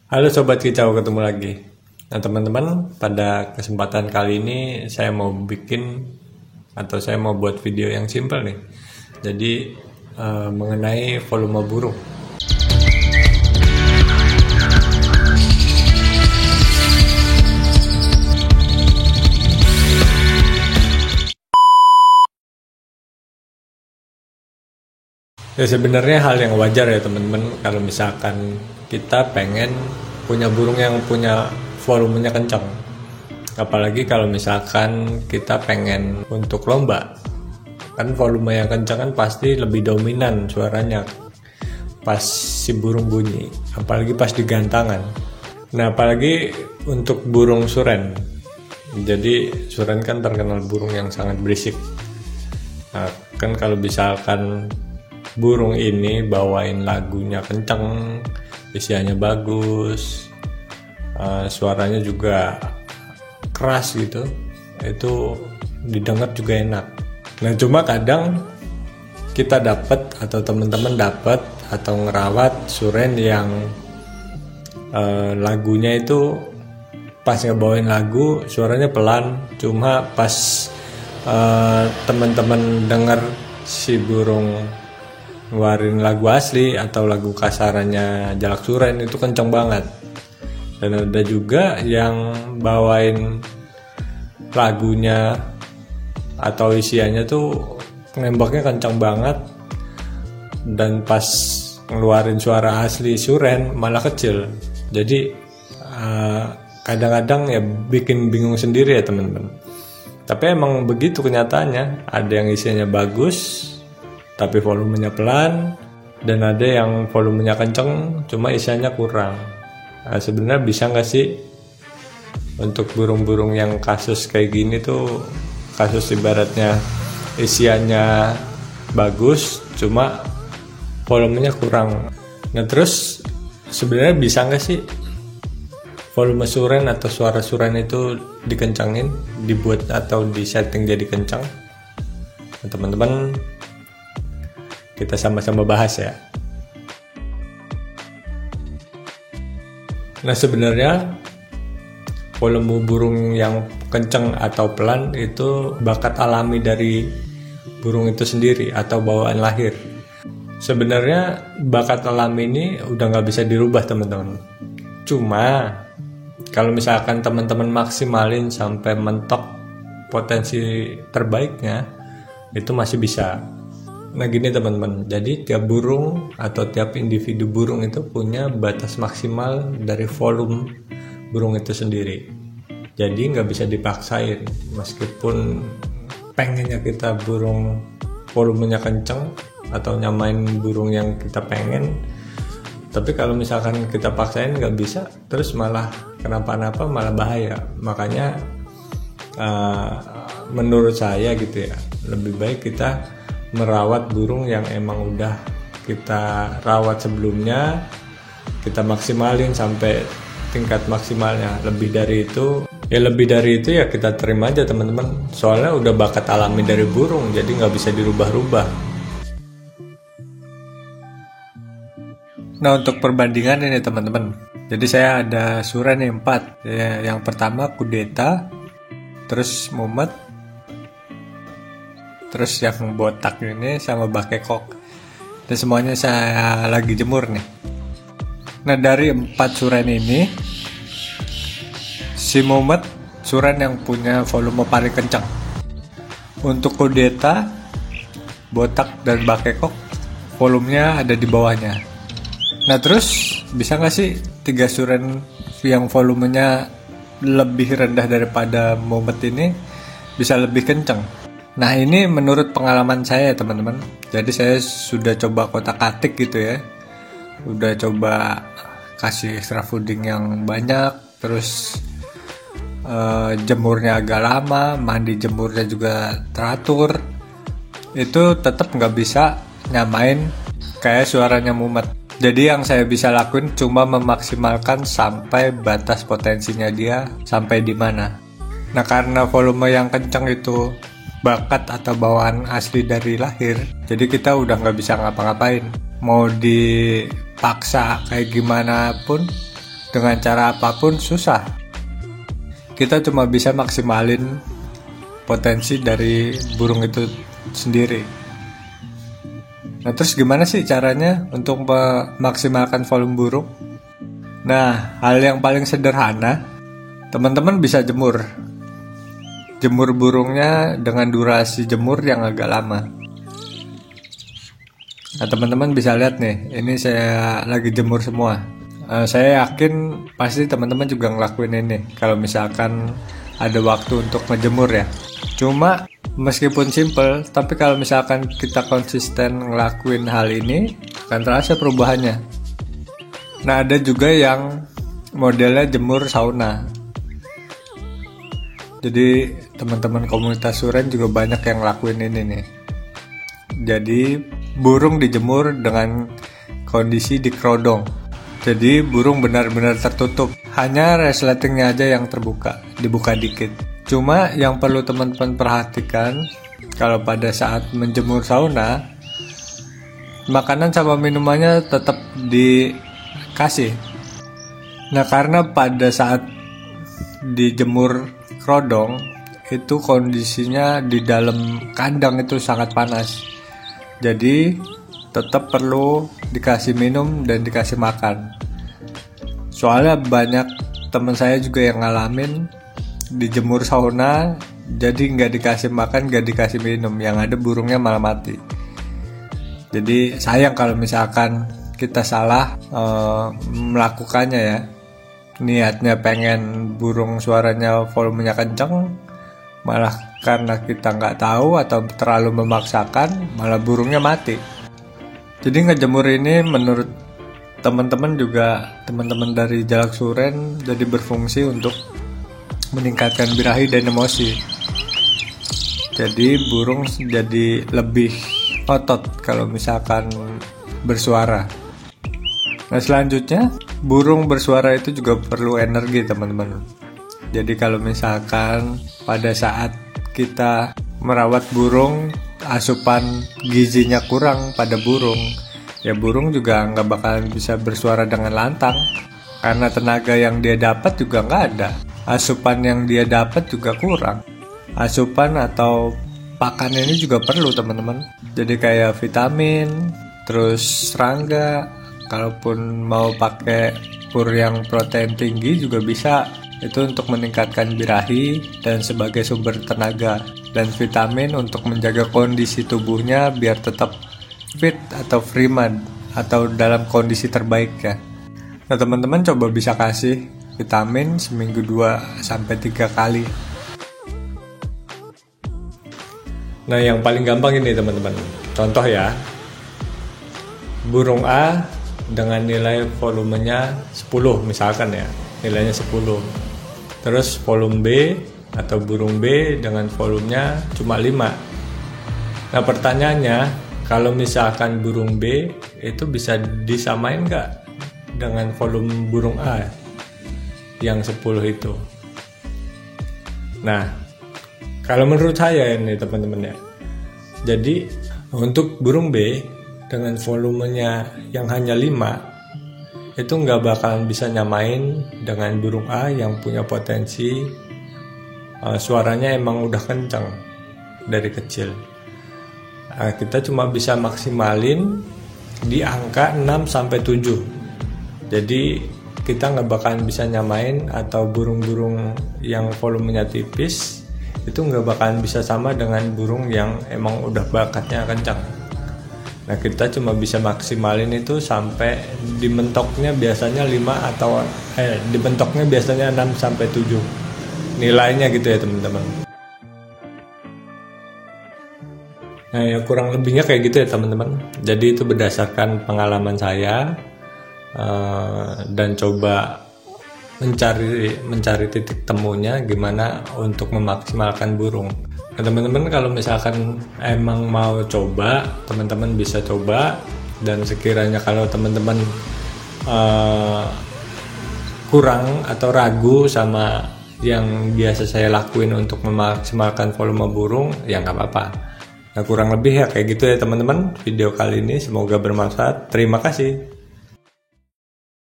Halo Sobat Kicau, ketemu lagi. Nah teman-teman, pada kesempatan kali ini saya mau buat video yang simple nih. Jadi mengenai volume burung. Ya sebenarnya hal yang wajar ya teman-teman kalau misalkan kita pengen punya burung yang punya volumenya kencang. Apalagi kalau misalkan kita pengen untuk lomba. Kan volume yang kencang kan pasti lebih dominan suaranya pas si burung bunyi, apalagi pas di gantangan. Nah, apalagi untuk burung suren. Jadi suren kan terkenal burung yang sangat berisik. Nah, kan kalau misalkan burung ini bawain lagunya kenceng, isiannya bagus, suaranya juga keras gitu, itu didengar juga enak. Nah cuma kadang kita dapat atau teman-teman dapat atau ngerawat suren yang lagunya itu pas ngebawain lagu suaranya pelan, cuma pas teman-teman denger si burung ngeluarin lagu asli atau lagu kasarannya jalak suren itu kenceng banget. Dan ada juga yang bawain lagunya atau isiannya tuh nembaknya kenceng banget, dan pas ngeluarin suara asli suren malah kecil. Jadi kadang-kadang ya bikin bingung sendiri ya teman-teman. Tapi emang begitu kenyataannya, ada yang isiannya bagus tapi volumenya pelan, dan ada yang volumenya kenceng cuma isiannya kurang. Nah, sebenarnya bisa nggak sih untuk burung-burung yang kasus kayak gini tuh, kasus ibaratnya isiannya bagus cuma volumenya kurang. Nah terus sebenarnya bisa nggak sih volume suren atau suara suren itu dikencangin, dibuat atau disetting jadi kencang? Nah, teman-teman, kita sama-sama bahas ya. Nah sebenarnya volume burung yang kencang atau pelan itu bakat alami dari burung itu sendiri atau bawaan lahir. Sebenarnya bakat alami ini udah nggak bisa dirubah teman-teman. Cuma kalau misalkan teman-teman maksimalin sampai mentok potensi terbaiknya, itu masih bisa. Nah gini teman-teman, jadi tiap burung atau tiap individu burung itu punya batas maksimal dari volume burung itu sendiri. Jadi nggak bisa dipaksain, meskipun pengennya kita burung volumenya kenceng atau nyamain burung yang kita pengen, tapi kalau misalkan kita paksain nggak bisa, terus malah kenapa-napa, malah bahaya. Makanya menurut saya gitu ya, lebih baik kita merawat burung yang emang udah kita rawat sebelumnya, kita maksimalin sampai tingkat maksimalnya. Lebih dari itu ya kita terima aja teman-teman, soalnya udah bakat alami dari burung, jadi nggak bisa dirubah-rubah. Nah untuk perbandingan ini teman-teman, jadi saya ada suren nih 4 ya. Yang pertama kudeta, terus mumet, terus yang botak ini sama bakekok. Dan semuanya saya lagi jemur nih. Nah dari 4 suren ini, si mumet suren yang punya volume paling kencang. Untuk kudeta, botak, dan bakekok volumenya ada di bawahnya. Nah terus bisa nggak sih 3 suren yang volumenya lebih rendah daripada mumet ini bisa lebih kencang? Nah ini menurut pengalaman saya teman-teman. Jadi saya sudah coba kotak-atik gitu ya, udah coba kasih extra fooding yang banyak, terus jemurnya agak lama, mandi jemurnya juga teratur, itu tetap nggak bisa nyamain kayak suaranya mumet. Jadi yang saya bisa lakuin cuma memaksimalkan sampai batas potensinya dia sampai di mana. Nah karena volume yang kencang itu bakat atau bawaan asli dari lahir, jadi kita udah nggak bisa ngapa-ngapain. Mau dipaksa kayak gimana pun dengan cara apapun susah. Kita cuma bisa maksimalin potensi dari burung itu sendiri. Nah, terus gimana sih caranya untuk memaksimalkan volume burung? Nah, hal yang paling sederhana, teman-teman bisa jemur burungnya dengan durasi jemur yang agak lama. Nah, teman-teman bisa lihat nih, ini saya lagi jemur semua. Saya yakin pasti teman-teman juga ngelakuin ini kalau misalkan ada waktu untuk ngejemur ya. Cuma meskipun simple, tapi kalau misalkan kita konsisten ngelakuin hal ini, akan terasa perubahannya. Nah, ada juga yang modelnya jemur sauna. Jadi teman-teman komunitas Suren juga banyak yang ngelakuin ini nih. Jadi burung dijemur dengan kondisi dikerodong. Jadi burung benar-benar tertutup, hanya resletingnya aja yang terbuka, dibuka dikit. Cuma yang perlu teman-teman perhatikan, kalau pada saat menjemur sauna, makanan sama minumannya tetap dikasih. Nah, karena pada saat dijemur kerodong, itu kondisinya di dalam kandang itu sangat panas. Jadi tetap perlu dikasih minum dan dikasih makan. Soalnya banyak teman saya juga yang ngalamin dijemur sauna, jadi nggak dikasih makan, nggak dikasih minum, yang ada burungnya malah mati. Jadi sayang kalau misalkan kita salah melakukannya ya. Niatnya pengen burung suaranya volumenya kenceng, malah karena kita nggak tahu atau terlalu memaksakan, malah burungnya mati. Jadi ngejemur ini menurut teman-teman dari Jalak Suren jadi berfungsi untuk meningkatkan birahi dan emosi. Jadi burung jadi lebih otot kalau misalkan bersuara. Nah, selanjutnya burung bersuara itu juga perlu energi teman-teman. Jadi kalau misalkan pada saat kita merawat burung, asupan gizinya kurang pada burung, ya burung juga nggak bakalan bisa bersuara dengan lantang, karena tenaga yang dia dapat juga nggak ada, asupan yang dia dapat juga kurang. Asupan atau pakan ini juga perlu teman-teman. Jadi kayak vitamin, terus serangga, kalaupun mau pakai pur yang protein tinggi juga bisa. Itu untuk meningkatkan birahi dan sebagai sumber tenaga, dan vitamin untuk menjaga kondisi tubuhnya biar tetap fit atau freeman atau dalam kondisi terbaik ya. Nah, teman-teman coba bisa kasih vitamin seminggu 2-3 kali. Nah, yang paling gampang ini teman-teman, contoh ya, burung A dengan nilai volumenya 10 misalkan ya, nilainya 10. Terus volume B atau burung B dengan volumenya cuma 5. Nah, pertanyaannya, kalau misalkan burung B itu bisa disamain nggak dengan volume burung A yang 10 itu? Nah, kalau menurut saya ini teman-teman ya, jadi untuk burung B dengan volumenya yang hanya 5 itu nggak bakalan bisa nyamain dengan burung A yang punya potensi suaranya emang udah kencang dari kecil. Nah, kita cuma bisa maksimalin di angka 6-7. Jadi kita nggak bakalan bisa nyamain, atau burung-burung yang volumenya tipis itu nggak bakalan bisa sama dengan burung yang emang udah bakatnya kencang. Nah, kita cuma bisa maksimalin itu sampai dimentoknya biasanya 6-7 nilainya gitu ya teman-teman. Nah, ya kurang lebihnya kayak gitu ya teman-teman. Jadi itu berdasarkan pengalaman saya dan coba mencari titik temunya gimana untuk memaksimalkan burung. Nah, teman-teman kalau misalkan emang mau coba, teman-teman bisa coba. Dan sekiranya kalau teman-teman kurang atau ragu sama yang biasa saya lakuin untuk memaksimalkan volume burung, ya nggak apa-apa. Nah, kurang lebih ya kayak gitu ya teman-teman video kali ini, semoga bermanfaat. Terima kasih.